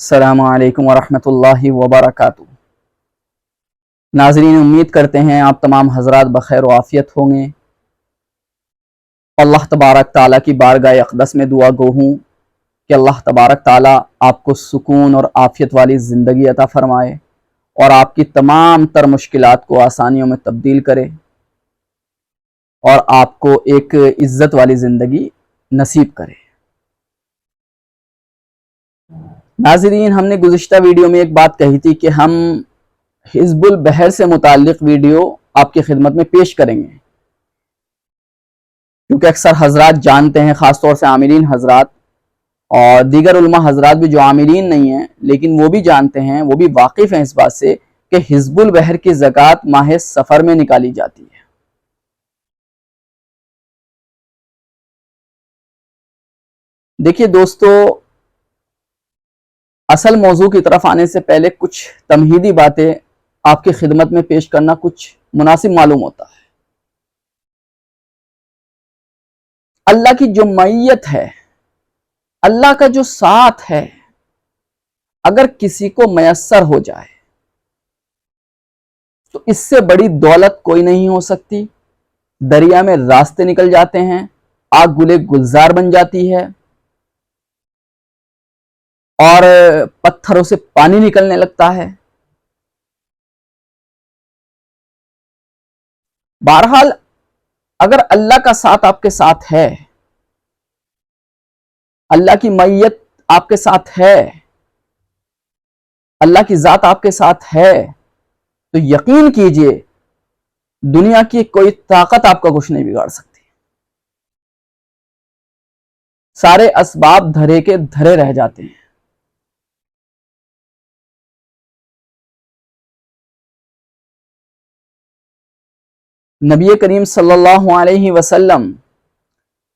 السلام علیکم ورحمۃ اللہ وبرکاتہ۔ ناظرین، امید کرتے ہیں آپ تمام حضرات بخیر و عافیت ہوں گے۔ اللہ تبارک تعالیٰ کی بارگاہ اقدس میں دعا گو ہوں کہ اللہ تبارک تعالیٰ آپ کو سکون اور عافیت والی زندگی عطا فرمائے اور آپ کی تمام تر مشکلات کو آسانیوں میں تبدیل کرے اور آپ کو ایک عزت والی زندگی نصیب کرے۔ ناظرین، ہم نے گزشتہ ویڈیو میں ایک بات کہی تھی کہ ہم حزب البحر سے متعلق ویڈیو آپ کی خدمت میں پیش کریں گے، کیونکہ اکثر حضرات جانتے ہیں، خاص طور سے عاملین حضرات اور دیگر علماء حضرات بھی جو عاملین نہیں ہیں لیکن وہ بھی جانتے ہیں، وہ بھی واقف ہیں اس بات سے کہ حزب البحر کی زکوٰۃ ماہ سفر میں نکالی جاتی ہے۔ دیکھیے دوستو، اصل موضوع کی طرف آنے سے پہلے کچھ تمہیدی باتیں آپ کی خدمت میں پیش کرنا کچھ مناسب معلوم ہوتا ہے۔ اللہ کی جو معیت ہے، اللہ کا جو ساتھ ہے، اگر کسی کو میسر ہو جائے تو اس سے بڑی دولت کوئی نہیں ہو سکتی۔ دریا میں راستے نکل جاتے ہیں، آگ گلے گلزار بن جاتی ہے اور پتھروں سے پانی نکلنے لگتا ہے۔ بہرحال اگر اللہ کا ساتھ آپ کے ساتھ ہے، اللہ کی معیت آپ کے ساتھ ہے، اللہ کی ذات آپ کے ساتھ ہے، تو یقین کیجئے دنیا کی کوئی طاقت آپ کا کچھ نہیں بگاڑ سکتی۔ سارے اسباب دھرے کے دھرے رہ جاتے ہیں۔ نبی کریم صلی اللہ علیہ وسلم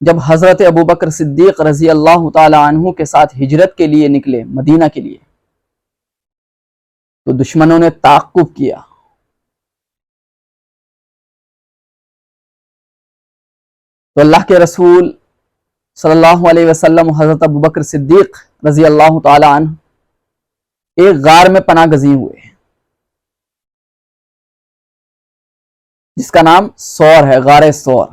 جب حضرت ابوبکر صدیق رضی اللہ تعالی عنہ کے ساتھ ہجرت کے لیے نکلے مدینہ کے لیے، تو دشمنوں نے تعقب کیا۔ تو اللہ کے رسول صلی اللہ علیہ وسلم حضرت ابوبکر صدیق رضی اللہ تعالی عنہ ایک غار میں پناہ گزین ہوئے جس کا نام سور ہے، غار سور۔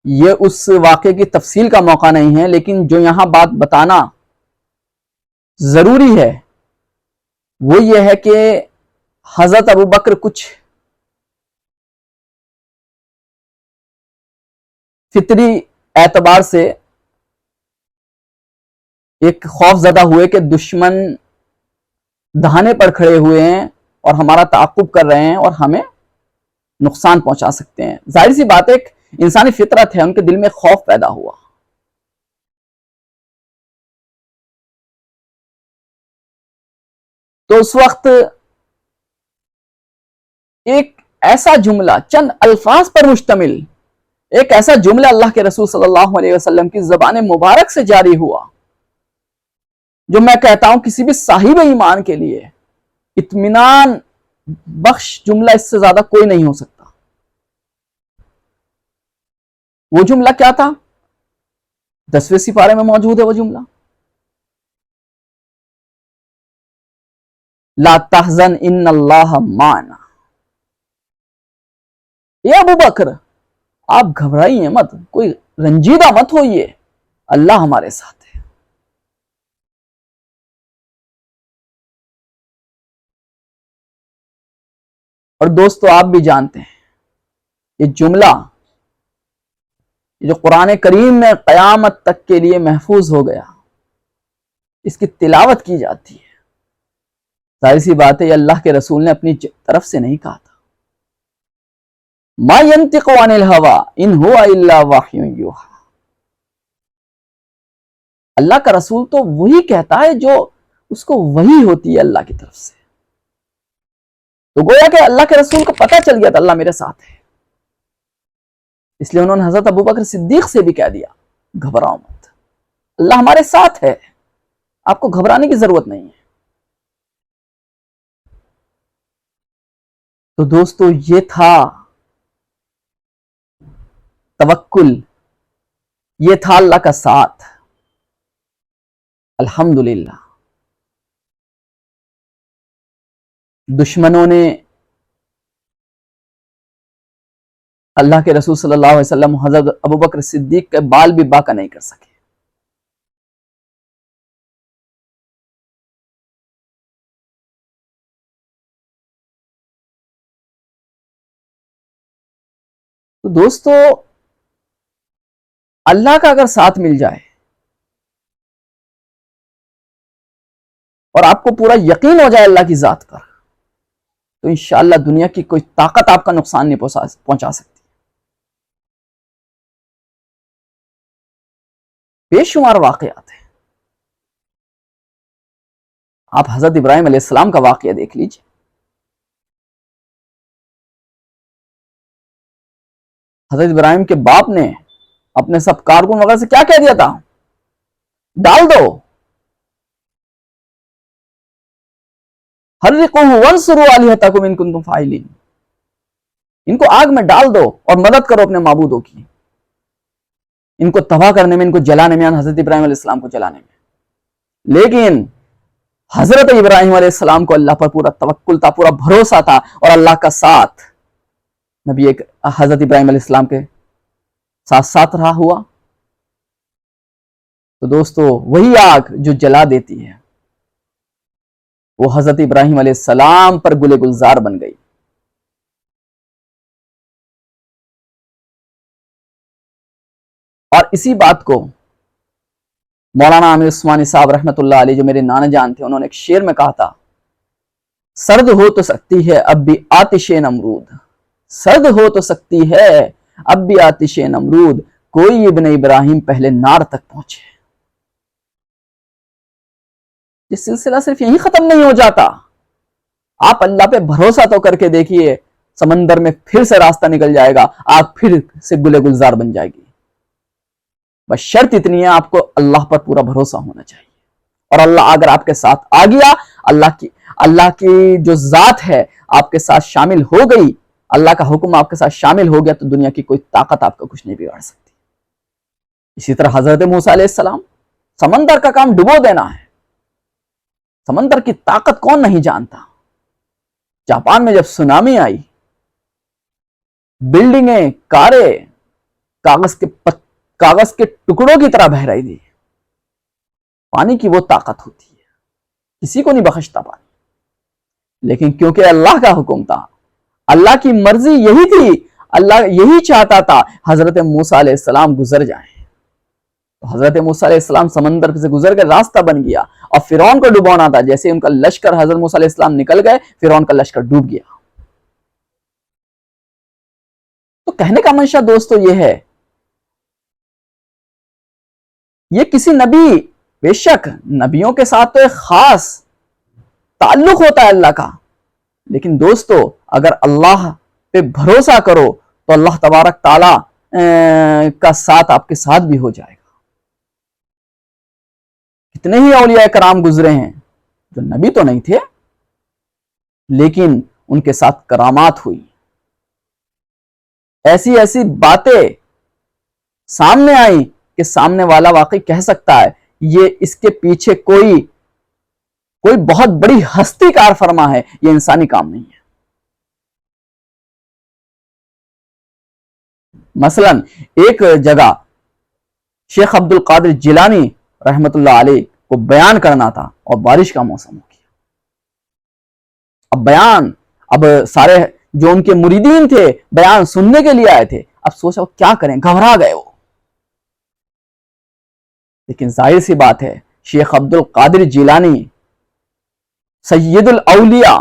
یہ اس واقعے کی تفصیل کا موقع نہیں ہے، لیکن جو یہاں بات بتانا ضروری ہے وہ یہ ہے کہ حضرت ابوبکر کچھ فطری اعتبار سے ایک خوف زدہ ہوئے کہ دشمن دہانے پر کھڑے ہوئے ہیں اور ہمارا تعقب کر رہے ہیں اور ہمیں نقصان پہنچا سکتے ہیں۔ ظاہر سی بات ہے، ایک انسانی فطرت ہے، ان کے دل میں خوف پیدا ہوا۔ تو اس وقت ایک ایسا جملہ، چند الفاظ پر مشتمل ایک ایسا جملہ اللہ کے رسول صلی اللہ علیہ وسلم کی زبان مبارک سے جاری ہوا جو میں کہتا ہوں کسی بھی صاحب ایمان کے لیے اطمینان بخش جملہ اس سے زیادہ کوئی نہیں ہو سکتا۔ وہ جملہ کیا تھا؟ 10ویں سپارے میں موجود ہے وہ جملہ، لا تحزن ان اللہ معنا۔ اے ابو بکر، آپ گھبرائیے مت، کوئی رنجیدہ مت ہوئیے، اللہ ہمارے ساتھ ہے۔ اور دوستو آپ بھی جانتے ہیں یہ جملہ جو قرآن کریم میں قیامت تک کے لیے محفوظ ہو گیا، اس کی تلاوت کی جاتی ہے۔ ظاہر سی بات ہے یہ اللہ کے رسول نے اپنی طرف سے نہیں کہا تھا۔ ما ينطق عن الهوى ان هو الا وحی یوحی۔ اللہ کا رسول تو وہی کہتا ہے جو اس کو وحی ہوتی ہے اللہ کی طرف سے۔ تو گویا کہ اللہ کے رسول کو پتہ چل گیا تھا اللہ میرے ساتھ ہے، اس لیے انہوں نے حضرت ابوبکر صدیق سے بھی کہہ دیا گھبراؤ مت، اللہ ہمارے ساتھ ہے، آپ کو گھبرانے کی ضرورت نہیں ہے۔ تو دوستو یہ تھا توکل، یہ تھا اللہ کا ساتھ۔ الحمدللہ دشمنوں نے اللہ کے رسول صلی اللہ علیہ وسلم حضرت ابوبکر صدیق کے بال بھی باقی نہیں کر سکے. تو دوستو اللہ کا اگر ساتھ مل جائے اور آپ کو پورا یقین ہو جائے اللہ کی ذات پر, تو انشاءاللہ دنیا کی کوئی طاقت آپ کا نقصان نہیں پہنچا سکتی. بے شمار واقعات ہیں. آپ حضرت ابراہیم علیہ السلام کا واقعہ دیکھ لیجئے. حضرت ابراہیم کے باپ نے اپنے سب کارکن وغیرہ سے کیا کہہ دیا تھا؟ ڈال دو, حرقوہ وانصروا آلہتکم ان کنتم فاعلین, ان کو آگ میں ڈال دو اور مدد کرو اپنے معبودوں کی, ان کو تباہ کرنے میں, ان کو جلانے میں, حضرت ابراہیم علیہ السلام کو جلانے میں. لیکن حضرت ابراہیم علیہ السلام کو اللہ پر پورا توکل تھا, پورا بھروسہ تھا, اور اللہ کا ساتھ نبی ایک حضرت ابراہیم علیہ السلام کے ساتھ ساتھ رہا ہوا. تو دوستو وہی آگ جو جلا دیتی ہے وہ حضرت ابراہیم علیہ السلام پر گلے گلزار بن گئی. اور اسی بات کو مولانا عامر عثمانی صاحب رحمۃ اللہ علیہ جو میرے نانا جان تھے, انہوں نے ایک شعر میں کہا تھا, سرد ہو تو سکتی ہے اب بھی آتش نمرود, سرد ہو تو سکتی ہے اب بھی آتش نمرود, کوئی ابن ابراہیم پہلے نار تک پہنچے. یہ سلسلہ صرف یہی ختم نہیں ہو جاتا. آپ اللہ پہ بھروسہ تو کر کے دیکھیے, سمندر میں پھر سے راستہ نکل جائے گا, آگ پھر سے گلے گلزار بن جائے گی. بس شرط اتنی ہے, آپ کو اللہ پر پورا بھروسہ ہونا چاہیے. اور اللہ اگر آپ کے ساتھ آ گیا, اللہ کی جو ذات ہے آپ کے ساتھ شامل ہو گئی, اللہ کا حکم آپ کے ساتھ شامل ہو گیا, تو دنیا کی کوئی طاقت آپ کا کچھ نہیں بگاڑ سکتی. اسی طرح حضرت موسیٰ علیہ السلام, سمندر کا کام ڈبو دینا ہے. سمندر کی طاقت کون نہیں جانتا. جاپان میں جب سونامی آئی, بلڈنگیں, کاریں کاغذ کے ٹکڑوں کی طرح بہہ رہی تھی. پانی کی وہ طاقت ہوتی ہے, کسی کو نہیں بخشتا پانی. لیکن کیونکہ اللہ کا حکم تھا, اللہ کی مرضی یہی تھی, اللہ یہی چاہتا تھا حضرت موسیٰ علیہ السلام گزر جائیں. تو حضرت موسیٰ علیہ السلام سمندر سے گزر کے راستہ بن گیا, اور فرعون کو ڈبونا تھا. جیسے ان کا لشکر حضرت موسیٰ علیہ السلام نکل گئے, فرعون کا لشکر ڈوب گیا. تو کہنے کا منشا دوستو یہ ہے, یہ کسی نبی, بے شک نبیوں کے ساتھ تو ایک خاص تعلق ہوتا ہے اللہ کا, لیکن دوستو اگر اللہ پہ بھروسہ کرو تو اللہ تبارک تعالی کا ساتھ آپ کے ساتھ بھی ہو جائے گا. کتنے ہی اولیاء کرام گزرے ہیں جو نبی تو نہیں تھے, لیکن ان کے ساتھ کرامات ہوئی. ایسی ایسی باتیں سامنے آئیں کہ سامنے والا واقعی کہہ سکتا ہے یہ اس کے پیچھے کوئی بہت بڑی ہستی کار فرما ہے, یہ انسانی کام نہیں ہے. مثلا ایک جگہ شیخ عبد القادر جیلانی رحمت اللہ علیہ کو بیان کرنا تھا, اور بارش کا موسم ہو گیا. اب سارے جو ان کے مریدین تھے بیان سننے کے لیے آئے تھے, اب سوچا کیا کریں, گھبرا گئے وہ. لیکن ظاہر سی بات ہے, شیخ عبد القادر جیلانی سید الاولیاء,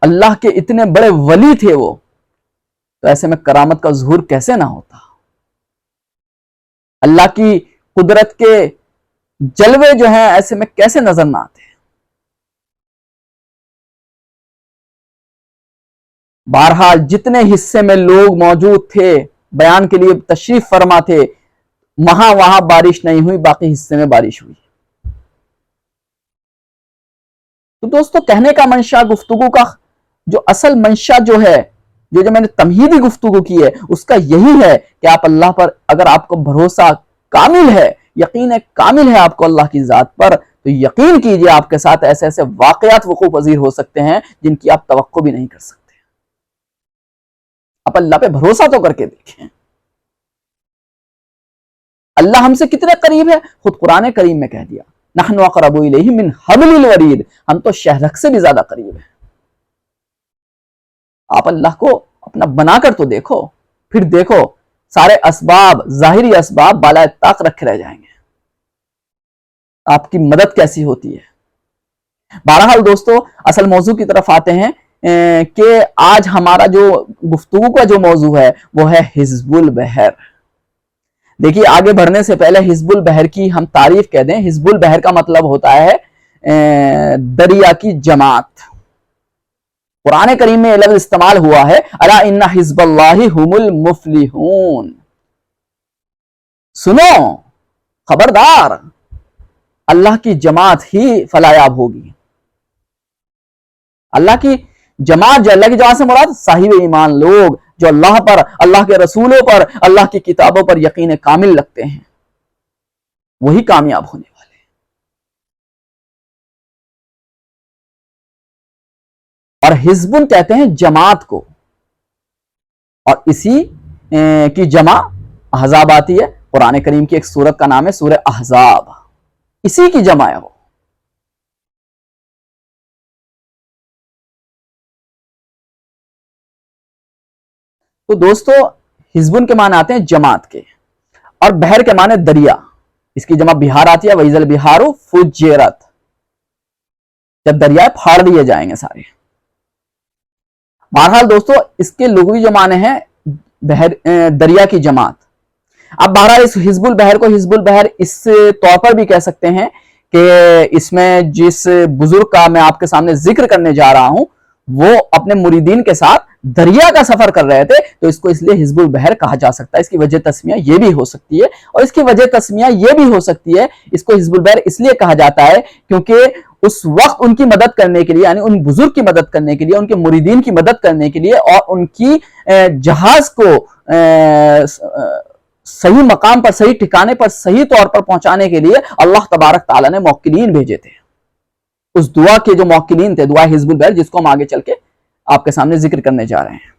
اللہ کے اتنے بڑے ولی تھے وہ, تو ایسے میں کرامت کا ظہور کیسے نہ ہوتا. اللہ کی قدرت کے جلوے جو ہیں ایسے میں کیسے نظر نہ آتے. بہرحال جتنے حصے میں لوگ موجود تھے بیان کے لیے تشریف فرما تھے, وہاں بارش نہیں ہوئی, باقی حصے میں بارش ہوئی. تو دوستو کہنے کا منشا, گفتگو کا جو اصل منشا جو ہے, جو میں نے تمہیدی گفتگو کی ہے, اس کا یہی ہے کہ آپ اللہ پر اگر آپ کو بھروسہ کامل ہے، یقین کامل ہے آپ کو اللہ کی ذات پر، تو یقین کیجئے آپ کے ساتھ ایسے ایسے واقعات وقوع پذیر ہو سکتے ہیں جن کی آپ توقع بھی نہیں کر سکتے۔ آپ اللہ پہ بھروسہ تو کر کے دیکھیں، اللہ ہم سے کتنے قریب ہے، خود قرآن کریم میں کہہ دیا نحن اقرب الیہ من حبل الورید، ہم تو شہرک سے بھی زیادہ قریب ہیں۔ آپ اللہ کو اپنا بنا کر تو دیکھو، پھر دیکھو سارے اسباب، ظاہری اسباب بالائے طاق رکھے رہ جائیں گے، آپ کی مدد کیسی ہوتی ہے۔ بہرحال دوستو، اصل موضوع کی طرف آتے ہیں کہ آج ہمارا جو گفتگو کا جو موضوع ہے وہ ہے حزب البحر۔ دیکھیے آگے بڑھنے سے پہلے حزب البحر کی ہم تعریف کہہ دیں۔ حزب البحر کا مطلب ہوتا ہے دریا کی جماعت۔ قرآن کریم میں یہ لفظ استعمال ہوا ہے الا ان حزب اللہ هم المفلحون، سنو خبردار، اللہ کی جماعت ہی فلاح ہوگی۔ اللہ کی جماعت، جو اللہ کی جماعت سے مراد صاحب ایمان لوگ جو اللہ پر، اللہ کے رسولوں پر، اللہ کی کتابوں پر یقین کامل رکھتے ہیں، وہی کامیاب ہونے والے ہیں۔ اور حزب کہتے ہیں جماعت کو، اور اسی کی جمع احزاب آتی ہے۔ قرآن کریم کی ایک سورت کا نام ہے سورہ احزاب، اسی کی جمع ہے وہ۔ تو دوستو حزب کے معنی آتے ہیں جماعت کے، اور بحر کے معنی دریا، اس کی جمع بہار آتی ہے وَإِذَا الْبِحَارُ فُجِّرَتْ، جب دریائے پھاڑ دیے جائیں گے سارے۔ بہرحال دوستو اس کے لغوی جو معنی ہیں دریا کی جماعت۔ اب بہرحال اس حزب البحر کو حزب البحر اس طور پر بھی کہہ سکتے ہیں کہ اس میں جس بزرگ کا میں آپ کے سامنے ذکر کرنے جا رہا ہوں وہ اپنے مریدین کے ساتھ دریا کا سفر کر رہے تھے، تو اس کو اس لیے حزب البحر کہا جا سکتا ہے۔ اس کی وجہ تسمیہ یہ بھی ہو سکتی ہے، اور اس کی وجہ تسمیہ یہ بھی ہو سکتی ہے اس کو حزب البحر اس لیے کہا جاتا ہے کیونکہ اس وقت ان کی مدد کرنے کے لیے، یعنی ان بزرگ کی مدد کرنے کے لیے، ان کے مریدین کی مدد کرنے کے لیے، اور ان کی جہاز کو صحیح مقام پر، صحیح ٹھکانے پر، صحیح طور پر پہنچانے کے لیے اللہ تبارک تعالیٰ نے موکلین بھیجے تھے۔ اس دعا کے جو موکلین تھے، دعا حزب البحر، جس کو ہم آگے چل کے آپ کے سامنے ذکر کرنے جا رہے ہیں۔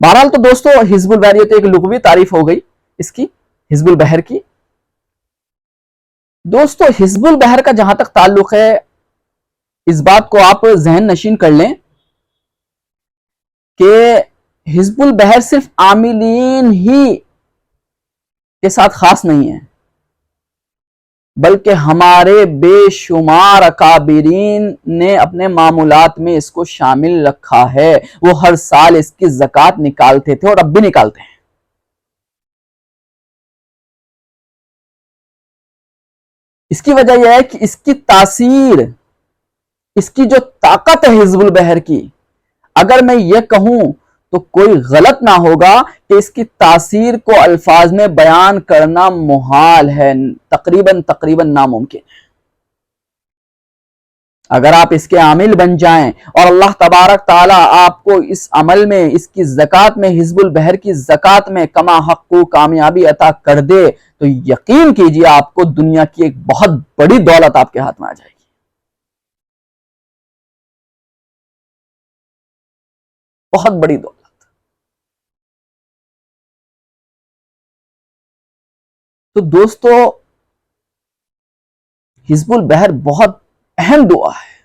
بہرحال تو دوستو حزب البحر یہ تو ایک لغوی تعریف ہو گئی اس کی، حزب البحر کی۔ دوستو حزب البحر کا جہاں تک تعلق ہے، اس بات کو آپ ذہن نشین کر لیں کہ حزب البحر صرف عاملین ہی کے ساتھ خاص نہیں ہے، بلکہ ہمارے بے شمار اکابرین نے اپنے معمولات میں اس کو شامل رکھا ہے۔ وہ ہر سال اس کی زکوٰۃ نکالتے تھے اور اب بھی نکالتے ہیں۔ اس کی وجہ یہ ہے کہ اس کی تاثیر، اس کی جو طاقت ہے حزب البحر کی، اگر میں یہ کہوں تو کوئی غلط نہ ہوگا کہ اس کی تاثیر کو الفاظ میں بیان کرنا محال ہے، تقریباً ناممکن ہے۔ اگر آپ اس کے عامل بن جائیں اور اللہ تبارک تعالیٰ آپ کو اس عمل میں، اس کی زکوٰۃ میں، حزب البحر کی زکوٰۃ میں کما حق کامیابی عطا کر دے، تو یقین کیجئے آپ کو دنیا کی ایک بہت بڑی دولت آپ کے ہاتھ میں آ جائے گی، بہت بڑی دولت۔ تو دوستو حزب البحر بہت اہم دعا ہے۔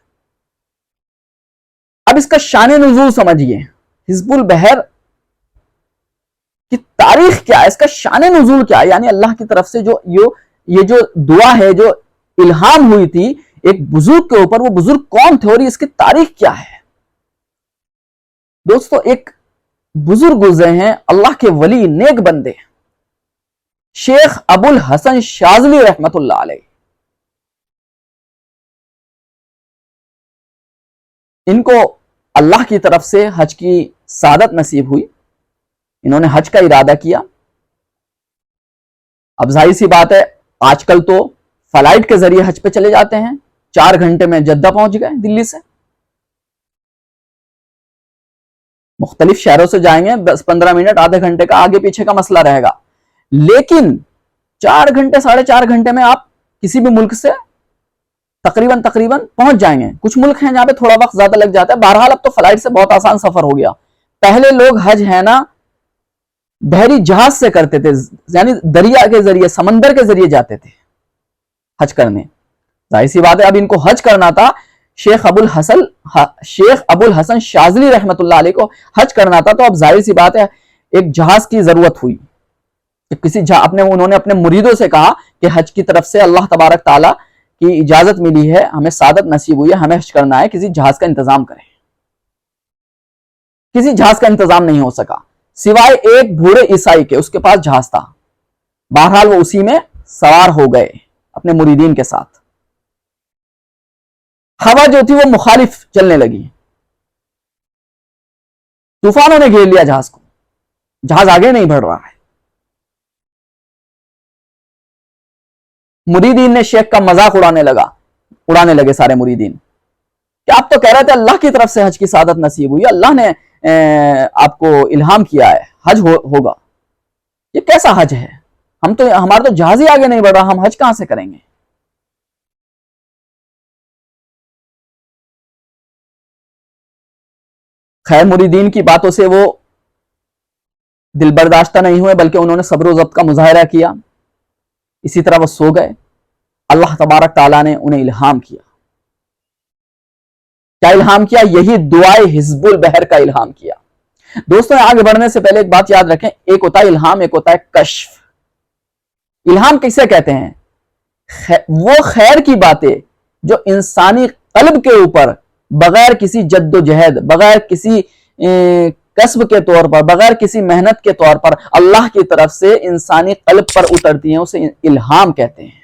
اب اس کا شان نزول سمجھیے، حزب البحر کی تاریخ کیا ہے، اس کا شان نزول کیا ہے، یعنی اللہ کی طرف سے یہ جو دعا ہے، جو الہام ہوئی تھی ایک بزرگ کے اوپر، وہ بزرگ کون تھے اور اس کی تاریخ کیا ہے۔ دوستو ایک بزرگ گزرے ہیں، اللہ کے ولی، نیک بندے، شیخ ابو الحسن شاذلی رحمت اللہ علیہ۔ ان کو اللہ کی طرف سے حج کی سعادت نصیب ہوئی، انہوں نے حج کا ارادہ کیا۔ اب ظاہر سی بات ہے آج کل تو فلائٹ کے ذریعے حج پہ چلے جاتے ہیں، 4 گھنٹے میں جدہ پہنچ گئے دلی سے۔ مختلف شہروں سے جائیں گے، 10-15 منٹ آدھے گھنٹے کا آگے پیچھے کا مسئلہ رہے گا، لیکن 4 گھنٹے 4.5 گھنٹے میں آپ کسی بھی ملک سے تقریباً پہنچ جائیں گے۔ کچھ ملک ہیں جہاں پہ تھوڑا وقت زیادہ لگ جاتا ہے، بہرحال اب تو فلائٹ سے بہت آسان سفر ہو گیا۔ پہلے لوگ حج ہے نا بحری جہاز سے کرتے تھے، یعنی دریا کے ذریعے، سمندر کے ذریعے جاتے تھے حج کرنے۔ ظاہر سی بات ہے اب ان کو حج کرنا تھا، شیخ ابو الحسن شاذلی رحمت اللہ علیہ کو حج کرنا تھا، تو اب ظاہر سی بات ہے ایک جہاز کی ضرورت ہوئی۔ انہوں نے اپنے مریدوں سے کہا کہ حج کی طرف سے اللہ تبارک تعالیٰ کی اجازت ملی ہے، ہمیں سعادت نصیب ہوئی ہے، ہمیں حج کرنا ہے، کسی جہاز کا انتظام کریں۔ کسی جہاز کا انتظام نہیں ہو سکا سوائے ایک بوڑھے عیسائی کے، اس کے پاس جہاز تھا، بہرحال وہ اسی میں سوار ہو گئے اپنے مریدین کے ساتھ۔ ہوا جو تھی وہ مخالف چلنے لگی، طوفانوں نے گھیر لیا جہاز کو، جہاز آگے نہیں بڑھ رہا ہے۔ مریدین نے شیخ کا مذاق اڑانے لگے سارے مریدین کہ آپ تو کہہ رہے تھے اللہ کی طرف سے حج کی سعادت نصیب ہوئی، اللہ نے آپ کو الہام کیا ہے حج ہوگا، یہ کیسا حج ہے؟ ہمارا تو جہاز ہی آگے نہیں بڑھ رہا، ہم حج کہاں سے کریں گے؟ خیر مریدین کی باتوں سے وہ دل برداشتہ نہیں ہوئے، بلکہ انہوں نے صبر و ضبط کا مظاہرہ کیا۔ اسی طرح وہ سو گئے۔ اللہ تبارک تعالیٰ نے انہیں الہام کیا۔ کیا الہام کیا؟ یہی دعائے حزب البحر کا الہام کیا۔ دوستوں آگے بڑھنے سے پہلے ایک بات یاد رکھیں، ایک ہوتا ہے الہام، ایک ہوتا ہے کشف۔ الہام کسے کہتے ہیں؟ وہ خیر کی باتیں جو انسانی قلب کے اوپر بغیر کسی جد و جہد، بغیر کسی کسب کے طور پر، بغیر کسی محنت کے طور پر اللہ کی طرف سے انسانی قلب پر اترتی ہیں، اسے الہام کہتے ہیں۔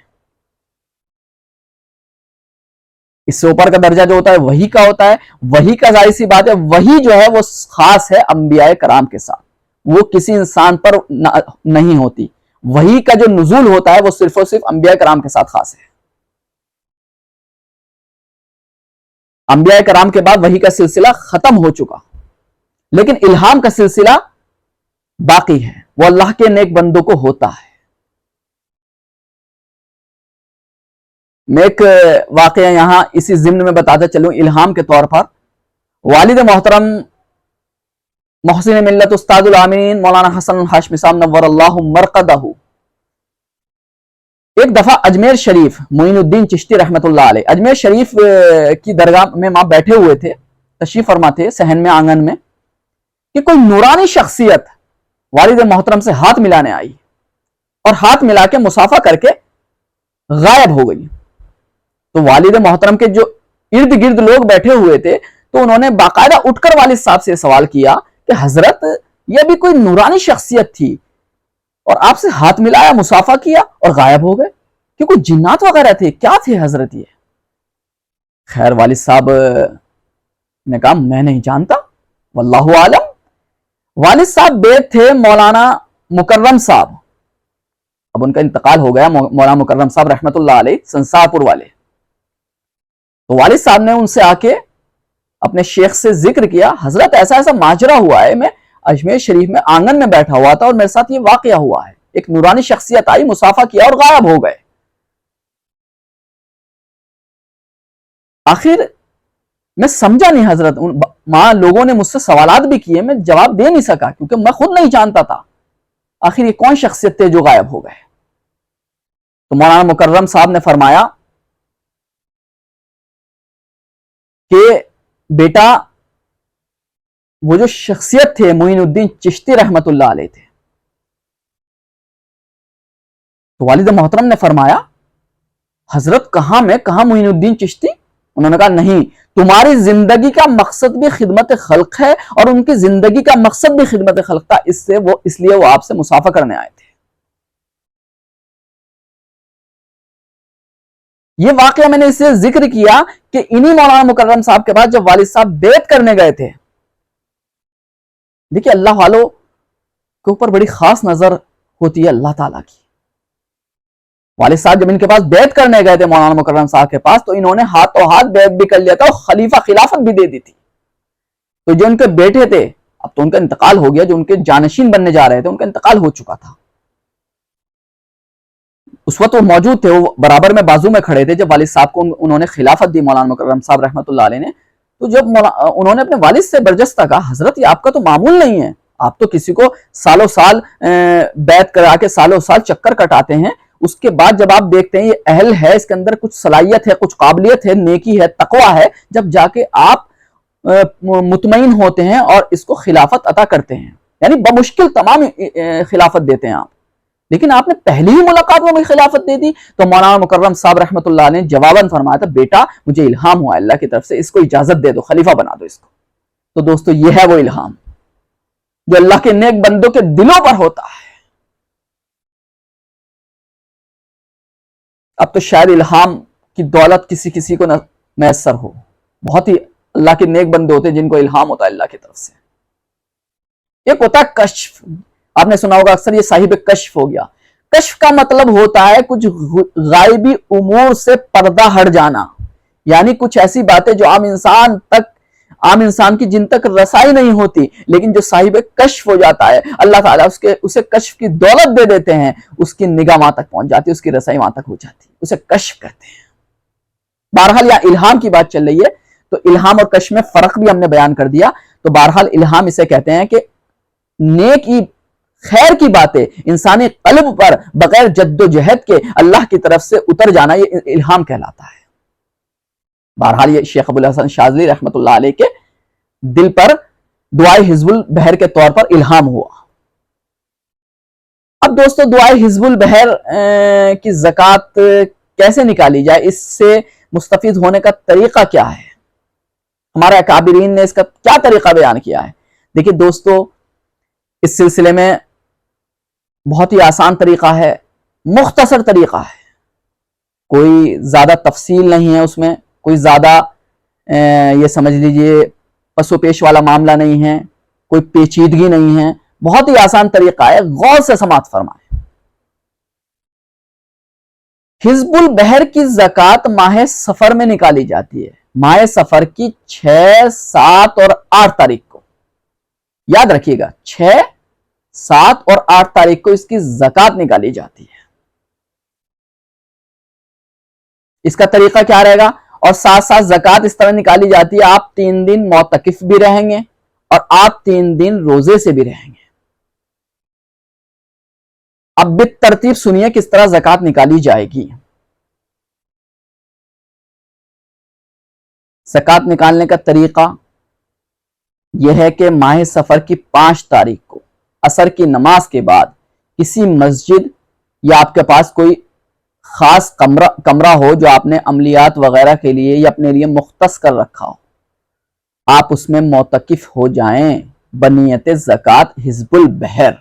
اس سے اوپر کا درجہ جو ہوتا ہے وحی کا ہوتا ہے۔ وحی کا ظاہر سی بات ہے، وحی جو ہے وہ خاص ہے انبیاء کرام کے ساتھ، وہ کسی انسان پر نہیں ہوتی۔ وحی کا جو نزول ہوتا ہے وہ صرف اور صرف انبیاء کرام کے ساتھ خاص ہے۔ انبیاء کرام کے بعد وحی کا سلسلہ ختم ہو چکا، لیکن الہام کا سلسلہ باقی ہے، وہ اللہ کے نیک بندوں کو ہوتا ہے۔ میں ایک واقعہ یہاں اسی ضمن میں بتاتا چلوں الہام کے طور پر۔ والد محترم محسن ملت استاد العامرین مولانا حسن الہاشمی صاحب نور اللہ مرقدہ ایک دفعہ اجمیر شریف، معین الدین چشتی رحمت اللہ علیہ، اجمیر شریف کی درگاہ میں وہاں بیٹھے ہوئے تھے، تشریف فرما تھے صحن میں، آنگن میں، کہ کوئی نورانی شخصیت والد محترم سے ہاتھ ملانے آئی اور ہاتھ ملا کے مصافحہ کر کے غائب ہو گئی۔ تو والد محترم کے جو ارد گرد لوگ بیٹھے ہوئے تھے، تو انہوں نے باقاعدہ اٹھ کر والد صاحب سے سوال کیا کہ حضرت یہ بھی کوئی نورانی شخصیت تھی اور آپ سے ہاتھ ملایا، مصافحہ کیا اور غائب ہو گئے، کہ کوئی جنات وغیرہ تھے، کیا تھے حضرت یہ؟ خیر والد صاحب نے کہا میں نہیں جانتا، واللہ عالم۔ والد صاحب بیت تھے مولانا مکرم صاحب، اب ان کا انتقال ہو گیا، مولانا مکرم صاحب رحمت اللہ علیہ سنسار پور والے۔ تو والد صاحب نے ان سے آ کے اپنے شیخ سے ذکر کیا، حضرت ایسا ایسا ماجرا ہوا ہے، میں اجمیر شریف میں آنگن میں بیٹھا ہوا تھا اور میرے ساتھ یہ واقعہ ہوا ہے، ایک نورانی شخصیت آئی، مصافحہ کیا اور غائب ہو گئے۔ آخر میں سمجھا نہیں حضرت، وہاں لوگوں نے مجھ سے سوالات بھی کیے، میں جواب دے نہیں سکا کیونکہ میں خود نہیں جانتا تھا آخر یہ کون شخصیت تھے جو غائب ہو گئے۔ تو مولانا مکرم صاحب نے فرمایا کہ بیٹا وہ جو شخصیت تھے معین الدین چشتی رحمت اللہ علیہ تھے۔ تو والد محترم نے فرمایا حضرت کہاں میں، کہاں معین الدین چشتی؟ انہوں نے کہا نہیں، تمہاری زندگی کا مقصد بھی خدمت خلق ہے اور ان کی زندگی کا مقصد بھی خدمت خلق تھا، اس لیے وہ آپ سے مصافحہ کرنے آئے تھے۔ یہ واقعہ میں نے اس سے ذکر کیا کہ انہی مولانا مکرم صاحب کے بعد جب والد صاحب بیعت کرنے گئے تھے، دیکھیے اللہ والوں کے اوپر بڑی خاص نظر ہوتی ہے اللہ تعالیٰ کی۔ والد صاحب جب ان کے پاس بیعت کرنے گئے تھے مولانا مکرم صاحب کے پاس، تو انہوں نے ہاتھوں ہاتھ بیعت بھی کر لیا تھا اور خلیفہ خلافت بھی دے دی تھی۔ تو جو ان کے بیٹے تھے اب تو ان کا انتقال ہو گیا، جو ان کے جانشین بننے جا رہے تھے ان کا انتقال ہو چکا تھا. اس وقت وہ موجود تھے، وہ برابر میں بازو میں کھڑے تھے جب والد صاحب کو انہوں نے خلافت دی، مولانا مکرم صاحب رحمۃ اللہ علیہ نے. تو جب انہوں نے اپنے والد سے برجستہ کہا حضرت یہ آپ کا تو معمول نہیں ہے، آپ تو کسی کو سالوں سال بیعت کرا کے سالوں سال چکر کٹاتے ہیں، اس کے بعد جب آپ دیکھتے ہیں یہ اہل ہے، اس کے اندر کچھ صلاحیت ہے، کچھ قابلیت ہے، نیکی ہے، تقوی ہے، جب جا کے آپ مطمئن ہوتے ہیں اور اس کو خلافت عطا کرتے ہیں، یعنی بمشکل تمام خلافت دیتے ہیں آپ، لیکن آپ نے پہلی ہی ملاقات میں خلافت دے دی. تو مولانا مکرم صاحب رحمۃ اللہ علیہ نے جواباً فرمایا تھا بیٹا مجھے الہام ہوا اللہ کی طرف سے، اس کو اجازت دے دو، خلیفہ بنا دو اس کو. تو دوستو یہ ہے وہ الہام جو اللہ کے نیک بندوں کے دلوں پر ہوتا ہے. اب تو شاید الہام کی دولت کسی کو نہ میسر ہو، بہت ہی اللہ کے نیک بندے ہوتے ہیں جن کو الہام ہوتا ہے اللہ کی طرف سے. ایک ہوتا ہے کشف، آپ نے سنا ہوگا اکثر یہ صاحب کشف ہو گیا. کشف کا مطلب ہوتا ہے کچھ غائبی امور سے پردہ ہٹ جانا، یعنی کچھ ایسی باتیں جو عام انسان کی جن تک رسائی نہیں ہوتی، لیکن جو صاحب کشف ہو جاتا ہے اللہ تعالیٰ اسے کشف کی دولت دے دیتے ہیں، اس کی نگاہ وہاں تک پہنچ جاتی ہے، اس کی رسائی وہاں تک ہو جاتی ہے، اسے کشف کہتے ہیں. بہرحال یہاں الہام کی بات چل رہی ہے، تو الہام اور کشف میں فرق بھی ہم نے بیان کر دیا. تو بہرحال الہام اسے کہتے ہیں کہ نیکی خیر کی باتیں انسانی قلب پر بغیر جد و جہد کے اللہ کی طرف سے اتر جانا، یہ الہام کہلاتا ہے. بہرحال یہ شیخ ابو الحسن شاذلی رحمۃ اللہ علیہ کے دل پر دعائے حزب البحر کے طور پر الہام ہوا. اب دوستو دعائے حزب البحر کی زکوٰۃ کیسے نکالی جائے، اس سے مستفید ہونے کا طریقہ کیا ہے، ہمارے اکابرین نے اس کا کیا طریقہ بیان کیا ہے. دیکھیے دوستو اس سلسلے میں بہت ہی آسان طریقہ ہے، مختصر طریقہ ہے، کوئی زیادہ تفصیل نہیں ہے اس میں، کوئی زیادہ یہ سمجھ لیجئے پس و پیش والا معاملہ نہیں ہے، کوئی پیچیدگی نہیں ہے، بہت ہی آسان طریقہ ہے، غور سے سماعت فرمائیں. حزب البحر کی زکوٰۃ ماہ سفر میں نکالی جاتی ہے، ماہ سفر کی 6، 7 اور 8 تاریخ کو. یاد رکھیے گا 6، 7 اور 8 تاریخ کو اس کی زکوٰۃ نکالی جاتی ہے. اس کا طریقہ کیا رہے گا، اور ساتھ ساتھ زکوٰۃ اس طرح نکالی جاتی ہے آپ 3 دن معتکف بھی رہیں گے اور آپ 3 دن روزے سے بھی رہیں گے. اب بالترتیب سنیے کس طرح زکوٰۃ نکالی جائے گی. زکوٰۃ نکالنے کا طریقہ یہ ہے کہ ماہ سفر کی 5 تاریخ کو عصر کی نماز کے بعد کسی مسجد یا آپ کے پاس کوئی خاص کمرہ ہو جو آپ نے عملیات وغیرہ کے لیے یا اپنے لیے مختص کر رکھا ہو، آپ اس میں معتکف ہو جائیں بنیت زکوٰۃ حزب البحر.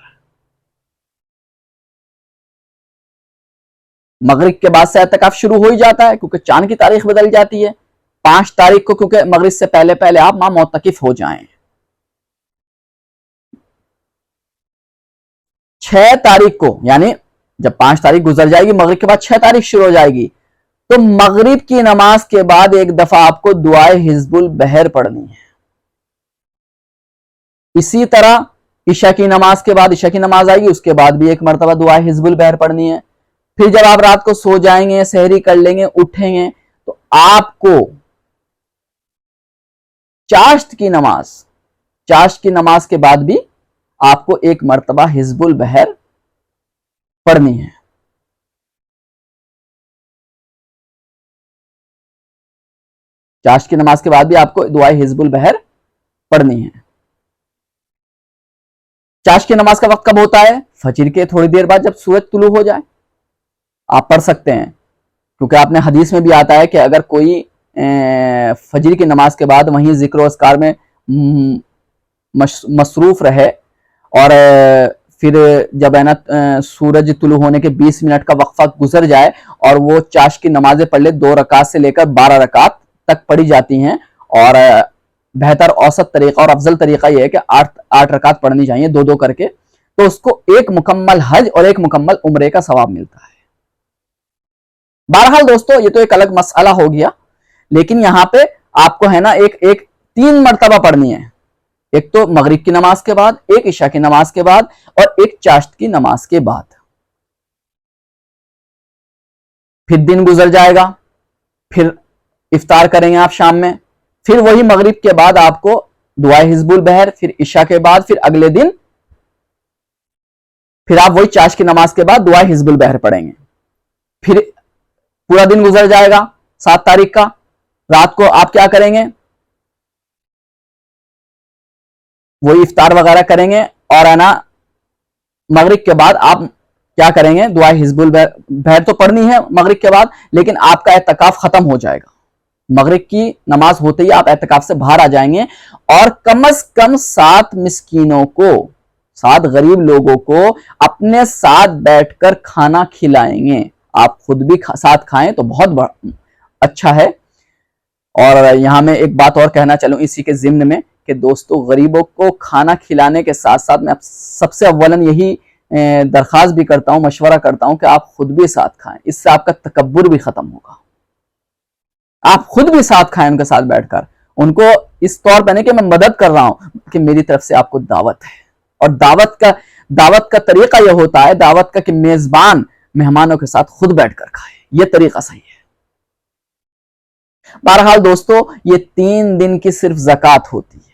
مغرب کے بعد سے اعتکاف شروع ہو ہی جاتا ہے کیونکہ چاند کی تاریخ بدل جاتی ہے. 5 تاریخ کو کیونکہ مغرب سے پہلے آپ وہاں معتکف ہو جائیں. 6 تاریخ کو یعنی جب 5 تاریخ گزر جائے گی، مغرب کے بعد 6 تاریخ شروع ہو جائے گی، تو مغرب کی نماز کے بعد ایک دفعہ آپ کو دعائے حزب البحر پڑھنی ہے. اسی طرح عشاء کی نماز کے بعد، عشاء کی نماز آئے گی اس کے بعد بھی ایک مرتبہ دعائے حزب البحر پڑھنی ہے. پھر جب آپ رات کو سو جائیں گے، سحری کر لیں گے، اٹھیں گے، تو آپ کو چاشت کی نماز کے بعد بھی آپ کو ایک مرتبہ حزب البحر پڑھنی ہے. چاشت کی نماز کے بعد بھی آپ کو دعائے حزب البحر پڑھنی ہے. چاشت کی نماز کا وقت کب ہوتا ہے؟ فجر کے تھوڑی دیر بعد جب سورج طلوع ہو جائے آپ پڑھ سکتے ہیں، کیونکہ آپ نے حدیث میں بھی آتا ہے کہ اگر کوئی فجر کی نماز کے بعد وہیں ذکر و اذکار میں مصروف رہے اور پھر جب ہے نا سورج طلوع ہونے کے 20 منٹ کا وقفہ گزر جائے اور وہ چاشت کی نمازیں پڑھ لے، 2 رکعت سے لے کر 12 رکعت تک پڑھی جاتی ہیں، اور بہتر اوسط طریقہ اور افضل طریقہ یہ ہے کہ 8 رکعت پڑھنی چاہیے 2 کر کے، تو اس کو ایک مکمل حج اور ایک مکمل عمرے کا ثواب ملتا ہے. بہرحال دوستو یہ تو ایک الگ مسئلہ ہو گیا، لیکن یہاں پہ آپ کو ہے نا ایک 3 مرتبہ پڑھنی ہے. ایک تو مغرب کی نماز کے بعد، ایک عشاء کی نماز کے بعد، اور ایک چاشت کی نماز کے بعد. پھر دن گزر جائے گا، پھر افطار کریں گے آپ شام میں، پھر وہی مغرب کے بعد آپ کو دعائے حزب البحر، پھر عشاء کے بعد، پھر اگلے دن پھر آپ وہی چاشت کی نماز کے بعد دعائے حزب البحر پڑھیں گے. پھر پورا دن گزر جائے گا 7 تاریخ کا. رات کو آپ کیا کریں گے؟ وہی افطار وغیرہ کریں گے، اور ہے نا مغرب کے بعد آپ کیا کریں گے؟ دعائے حزب البحر تو پڑھنی ہے مغرب کے بعد، لیکن آپ کا اعتکاف ختم ہو جائے گا. مغرب کی نماز ہوتے ہی آپ اعتکاف سے باہر آ جائیں گے، اور کم از کم 7 مسکینوں کو، 7 غریب لوگوں کو اپنے ساتھ بیٹھ کر کھانا کھلائیں گے. آپ خود بھی ساتھ کھائیں تو بہت اچھا ہے. اور یہاں میں ایک بات اور کہنا چلوں اسی کے ضمن میں کہ دوستو، غریبوں کو کھانا کھلانے کے ساتھ ساتھ میں سب سے اولاً یہی درخواست بھی کرتا ہوں، مشورہ کرتا ہوں کہ آپ خود بھی ساتھ کھائیں. اس سے آپ کا تکبر بھی ختم ہوگا. آپ خود بھی ساتھ کھائیں ان کے ساتھ بیٹھ کر. ان کو اس طور پہ نہیں کہ میں مدد کر رہا ہوں، کہ میری طرف سے آپ کو دعوت ہے. اور دعوت کا طریقہ یہ ہوتا ہے، دعوت کا کہ میزبان مہمانوں کے ساتھ خود بیٹھ کر کھائے. یہ طریقہ صحیح ہے. بہرحال دوستو، یہ 3 دن کی صرف زکوٰۃ ہوتی ہے.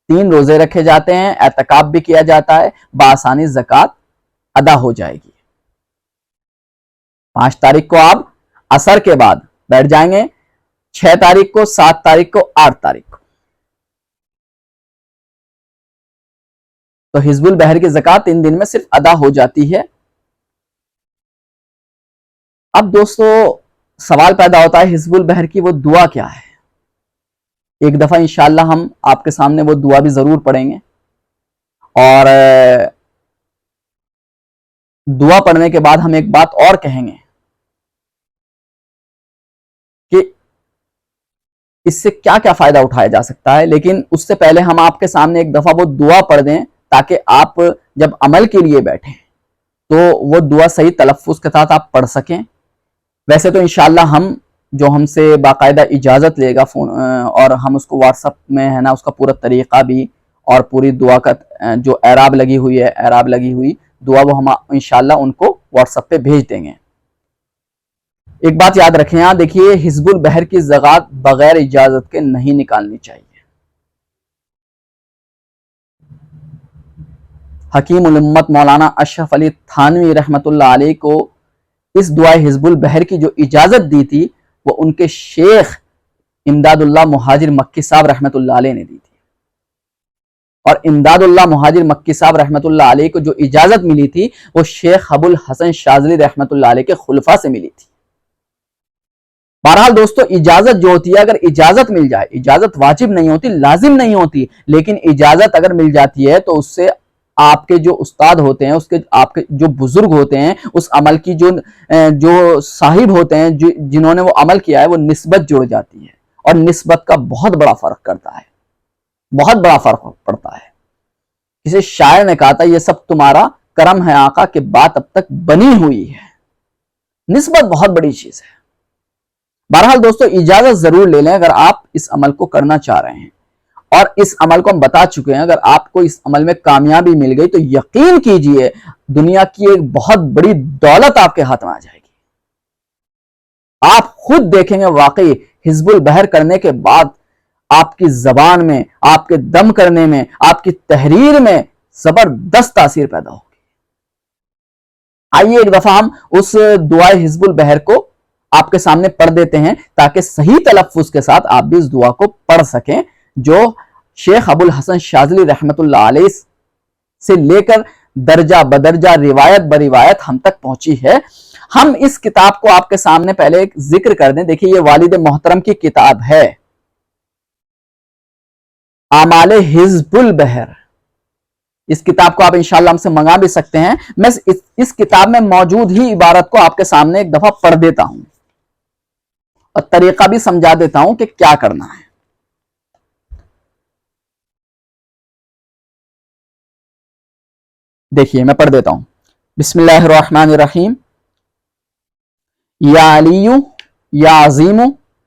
3 روزے رکھے جاتے ہیں، اعتکاف بھی کیا جاتا ہے، بآسانی زکوٰۃ ادا ہو جائے گی. 5 تاریخ کو آپ عصر کے بعد بیٹھ جائیں گے، 6 تاریخ کو، 7 تاریخ کو، 8 تاریخ کو. تو حزب البحر کی زکوٰۃ 3 دن میں صرف ادا ہو جاتی ہے. اب دوستو سوال پیدا ہوتا ہے، حزب البحر کی وہ دعا کیا ہے؟ ایک دفعہ انشاءاللہ ہم آپ کے سامنے وہ دعا بھی ضرور پڑھیں گے. اور دعا پڑھنے کے بعد ہم ایک بات اور کہیں گے کہ اس سے کیا کیا فائدہ اٹھایا جا سکتا ہے. لیکن اس سے پہلے ہم آپ کے سامنے ایک دفعہ وہ دعا پڑھ دیں، تاکہ آپ جب عمل کے لیے بیٹھیں تو وہ دعا صحیح تلفظ کے ساتھ آپ پڑھ سکیں. ویسے تو انشاءاللہ ہم سے باقاعدہ اجازت لے گا فون، اور ہم اس کو واٹس ایپ میں ہے نا اس کا پورا طریقہ بھی اور پوری دعا کا جو اعراب لگی ہوئی دعا وہ ہم انشاءاللہ ان کو واٹس ایپ پہ بھیج دیں گے. ایک بات یاد رکھیں، یہاں دیکھیے، حزب البحر کی زکوٰۃ بغیر اجازت کے نہیں نکالنی چاہیے. حکیم الامت مولانا اشرف علی تھانوی رحمت اللہ علیہ کو اس دعائے حزب البحر کی جو اجازت دی تھی وہ ان کے شیخ امداد اللہ مہاجر مکی صاحب رحمت اللہ علیہ نے دی تھی. اور امداد اللہ مہاجر مکی صاحب رحمت اللہ علیہ کو جو اجازت ملی تھی وہ شیخ ابو الحسن شاذلی رحمت اللہ علیہ کے خلفاء سے ملی تھی. بہرحال دوستو، اجازت جو ہوتی ہے، اگر اجازت مل جائے، اجازت واجب نہیں ہوتی، لازم نہیں ہوتی، لیکن اجازت اگر مل جاتی ہے تو اس سے آپ کے جو استاد ہوتے ہیں، آپ کے جو بزرگ ہوتے ہیں، اس عمل کی جو صاحب ہوتے ہیں، جنہوں نے وہ عمل کیا ہے، وہ نسبت جڑ جاتی ہے. اور نسبت کا بہت بڑا فرق کرتا ہے، بہت بڑا فرق پڑتا ہے. کسی شاعر نے کہا تھا، یہ سب تمہارا کرم ہے آقا کہ بات اب تک بنی ہوئی ہے. نسبت بہت بڑی چیز ہے. بہرحال دوستو، اجازت ضرور لے لیں اگر آپ اس عمل کو کرنا چاہ رہے ہیں. اور اس عمل کو ہم بتا چکے ہیں، اگر آپ کو اس عمل میں کامیابی مل گئی تو یقین کیجئے دنیا کی ایک بہت بڑی دولت آپ کے ہاتھ میں آ جائے گی. آپ خود دیکھیں گے واقعی حزب البحر کرنے کے بعد آپ کی زبان میں، آپ کے دم کرنے میں، آپ کی تحریر میں زبردست تاثیر پیدا ہوگی. آئیے ایک دفعہ ہم اس دعائے حزب البحر کو آپ کے سامنے پڑھ دیتے ہیں، تاکہ صحیح تلفظ کے ساتھ آپ بھی اس دعا کو پڑھ سکیں جو شیخ ابو الحسن شاذلی رحمت اللہ علیہ سے لے کر درجہ بدرجہ، روایت بروایت ہم تک پہنچی ہے. ہم اس کتاب کو آپ کے سامنے پہلے ایک ذکر کر دیں. دیکھیے، یہ والد محترم کی کتاب ہے، اعمال حزب البحر. اس کتاب کو آپ انشاءاللہ ہم سے منگا بھی سکتے ہیں. میں اس کتاب میں موجود ہی عبارت کو آپ کے سامنے ایک دفعہ پڑھ دیتا ہوں اور طریقہ بھی سمجھا دیتا ہوں کہ کیا کرنا ہے. دیکھیے میں پڑھ دیتا ہوں. بسم اللہ الرحمن الرحیم. یا علی یا عظیم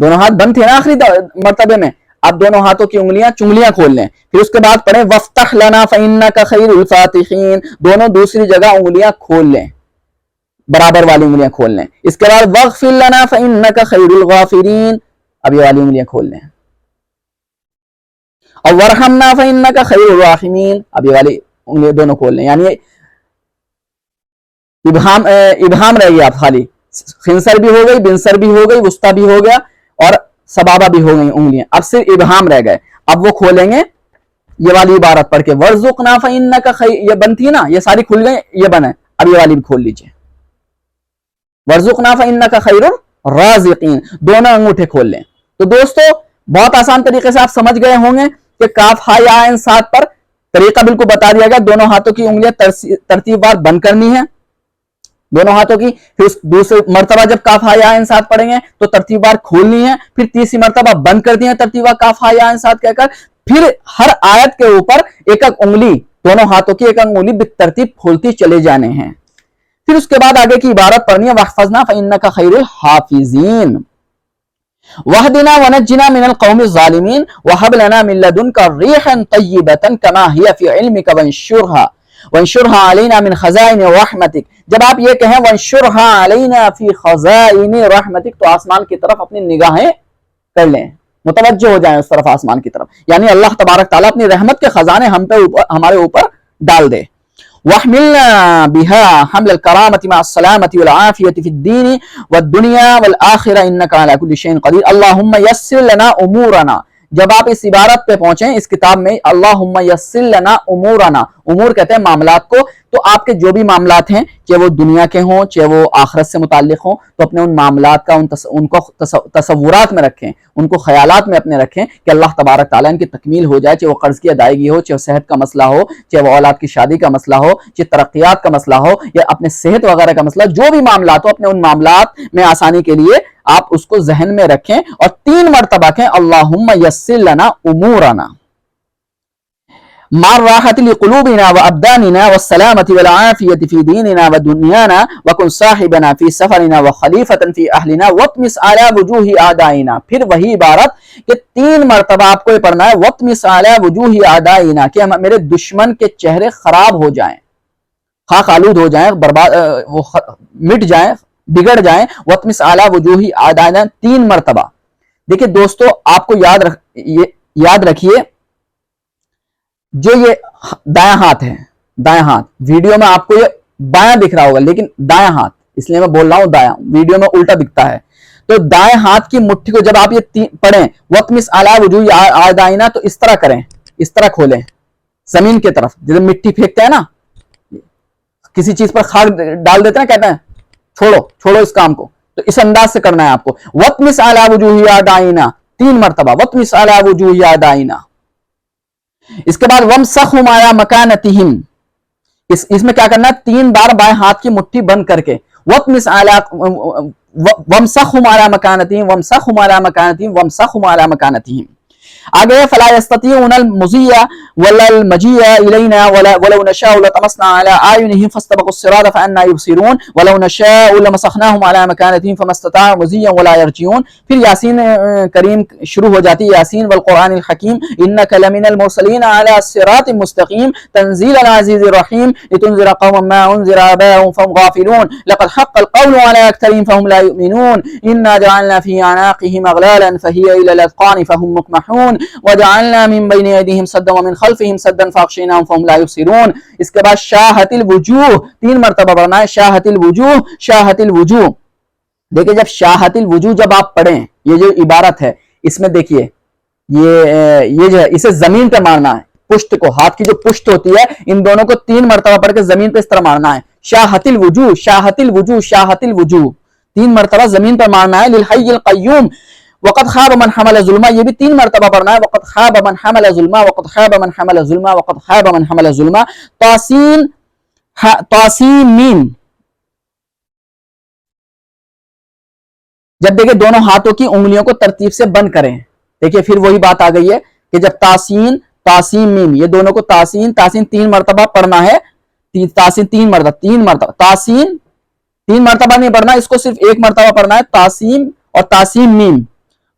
دونوں ہاتھ بند تھے نا آخری مرتبے میں، اب دونوں ہاتھوں کی چنگلیاں کھول لیں. پھر اس کے بعد پڑھیں وَافْتَحْ لَنَا فَإِنَّكَ خَيْرُ الْفَاتِحِينَ، دونوں دوسری جگہ انگلیاں کھول لیں، برابر والی انگلیاں کھول لیں. اس کے بعد وَاغْفِرْ لَنَا فَإِنَّكَ خَيْرُ الْغَافِرِينَ، اب یہ والی انگلیاں کھول لیں. اور وَارْحَمْنَا فَإِنَّكَ خَيْرُ الرَّاحِمِينَ، اب یہ والی انگلیاں دونوں کھول لیں. یعنی ابہام رہ گیا، خالی خنصر بھی ہو گئی، بنصر بھی ہو گئی، وسطی بھی ہو گیا، اور سبابہ بھی ہو گئی انگلیاں، اب صرف ابہام رہ گئے. اب وہ کھولیں گے یہ والی عبارت پڑھ کے وَارْزُقْنَا فَإِنَّكَ خَيْرُ، یہ بند تھی نا، یہ ساری کھل گئی، یہ بند ہے. اب یہ والی بھی کھول لیجئے وَارْزُقْنَا فَإِنَّكَ خَيْرُ الرَّازِقِينَ، دونوں انگوٹھے کھول لیں. تو دوستو بہت آسان طریقے سے آپ سمجھ گئے ہوں گے کہ کاف ہا یا عین صاد پر طریقہ بالکل بتا دیا گیا. دونوں ہاتھوں کی انگلیاں ترتیب وار بند کرنی ہے دونوں ہاتھوں کی. پھر دوسری مرتبہ جب کاف ہا یا عین صاد پڑھیں گے تو ترتیب وار کھولنی ہے. پھر تیسری مرتبہ بند کر دی ہے ترتیب وار کاف ہا یا عین صاد کہہ کر. پھر ہر آیت کے اوپر ایک ایک انگلی، دونوں ہاتھوں کی ایک انگلی بالترتیب کھولتی چلے جانے ہیں. پھر اس کے بعد آگے کی عبارت پڑھنی ہے وَاحْفَظْنَا فَإِنَّكَ خَيْرُ الْحَافِظِينَ وَاهْدِنَا وَنَجِّنَا مِنَ الْقَوْمِ الظَّالِمِينَ وَهَبْ لَنَا مِن لَّدُنكَ رِيحًا طَيِّبَةً كَمَا هِيَ فِي عِلْمِكَ وَانشُرْهَا عَلَيْنَا مِن خَزَائِنِ رَحْمَتِكَ. جب آپ یہ کہیں وَانشُرْهَا عَلَيْنَا فِي خَزَائِنِ رَحْمَتِكَ تو آسمان کی طرف اپنی نگاہیں کر لیں، متوجہ ہو جائیں اس طرف، آسمان کی طرف، یعنی اللہ تبارک تعالیٰ اپنی رحمت کے خزانے ہمارے اوپر ڈال دے. وَاحْمِلْنَا بِهَا حَمْلَ الْكَرَامَةِ مَعَ السَّلَامَةِ وَالْعَافِيَةِ فِي الدِّينِ وَالدُّنْيَا وَالْآخِرَةِ إِنَّكَ عَلَى كُلِّ شَيْءٍ قَدِيرٌ اللہم یسر لنا امورنا. جب آپ اس عبارت پہ پہنچیں اس کتاب میں اللہم یسر لنا امورنا، امور کہتے ہیں معاملات کو، تو آپ کے جو بھی معاملات ہیں چاہے وہ دنیا کے ہوں چاہے وہ آخرت سے متعلق ہوں، تو اپنے ان معاملات کا ان کو تصورات میں رکھیں، ان کو خیالات میں اپنے رکھیں کہ اللہ تبارک تعالیٰ ان کی تکمیل ہو جائے، چاہے وہ قرض کی ادائیگی ہو، چاہے وہ صحت کا مسئلہ ہو، چاہے وہ اولاد کی شادی کا مسئلہ ہو، چاہے ترقیات کا مسئلہ ہو، یا اپنے صحت وغیرہ کا مسئلہ، جو بھی معاملات ہو اپنے ان معاملات میں آسانی کے لیے آپ اس کو ذہن میں رکھیں اور 3 مرتبہ کہیں اللہم یسر لنا امورنا مع الراحة لقلوبنا وأبداننا والسلامة والعافية في ديننا ودنيانا وكن صاحبنا في سفرنا وخليفة في أهلنا واطمس على وجوه أعدائنا. پھر وہی عبارت کہ 3 مرتبہ آپ کو یہ پڑھنا ہے واطمس على وجوه أعدائنا، کہ میرے دشمن کے چہرے خراب ہو جائیں، خاک آلود ہو جائیں، برباد وہ مٹ جائیں، بگڑ جائیں. واطمس على وجوه أعدائنا 3 مرتبہ. دیکھیں دوستو آپ کو یاد رکھیے جو یہ دایاں ہاتھ ہے، دایاں ہاتھ ویڈیو میں آپ کو یہ بایاں دکھ رہا ہوگا لیکن دایاں ہاتھ، اس لیے میں بول رہا ہوں دایاں، ویڈیو میں الٹا دکھتا ہے. تو دائیں ہاتھ کی مٹھی کو جب آپ یہ پڑھیں وَاطْمِسْ عَلَىٰ وُجُوهِ أَعْدَائِنَا تو اس طرح کریں، اس طرح کھولیں زمین کی طرف، جب مٹی پھینکتے ہیں نا، کسی چیز پر خاک ڈال دیتے ہیں، کہتے ہیں چھوڑو اس کام کو، تو اس انداز سے کرنا ہے آپ کو. وَاطْمِسْ عَلَىٰ وُجُوهِ أَعْدَائِنَا 3 مرتبہ وَاطْمِسْ عَلَىٰ وُجُوهِ أَعْدَائِنَا. اس کے بعد وَامْسَحْهُمْ عَلَىٰ مَكَانَتِهِمْ، اس میں کیا کرنا ہے 3 بار بائیں ہاتھ کی مٹھی بند کر کے وَاطْمِسْ عَلَىٰ وَامْسَحْهُمْ عَلَىٰ مَكَانَتِهِمْ وَامْسَحْهُمْ عَلَىٰ مَكَانَتِهِمْ وَامْسَحْهُمْ عَلَىٰ مَكَانَتِهِمْ. آگے فلا يستطيعون المضي ولا المجيء الينا ولو نشاء لطمسنا على اعينهم فاستبقوا الصراط فانا يبصرون ولو نشاء لمسخناهم على مكانتهم فما استطاعوا مضيا ولا يرجعون. پھر یاسین کریم شروع ہو جاتی ہے، یاسین والقرآن الحکیم انك لمن المرسلين على صراط مستقيم تنزيل العزيز الرحيم لتنذر قوما ما انذر اباؤهم فهم غافلون لقد حق القول على اكثرهم فهم لا يؤمنون انا جعلنا في اعناقهم اغلالا فهي الى الاذقان فهم مقمحون وجعلنا من بين ايديهم سدا ومن خلفهم سدا فاغشيناهم فهم لا يبصرون. اس کے بعد شاہت الوجوہ 3 مرتبہ پڑھنا ہے، شاہت الوجوہ شاہت الوجوہ. دیکھیں جب شاہت الوجوہ جب آپ پڑھیں یہ جو عبارت ہے اس میں دیکھیے یہ جو ہے اسے زمین پہ مارنا ہے، پشت کو، ہاتھ کی جو پشت ہوتی ہے ان دونوں کو 3 مرتبہ پڑھ کے زمین پہ اس طرح مارنا ہے. شاہت الوجوہ شاہت الوجوہ شاہت الوجوہ 3 مرتبہ زمین پر مارنا ہے. للحی القیوم وقد خاب من حمل ظلما، یہ بھی 3 مرتبہ پڑھنا ہے. وقد خاب من حمل ظلما وقد خاب من حمل ظلما وقد خاب من حمل ظلما. طاسین میم. جب دیکھیں دونوں ہاتھوں کی انگلیوں کو ترتیب سے بند کریں، دیکھیں پھر وہی بات آ گئی ہے کہ جب تاسین میم یہ دونوں کو تاسین 3 مرتبہ پڑھنا ہے. تاسین 3 مرتبہ تاسین 3 مرتبہ نہیں پڑھنا، اس کو صرف 1 مرتبہ پڑھنا ہے. تاسین اور تاسین میم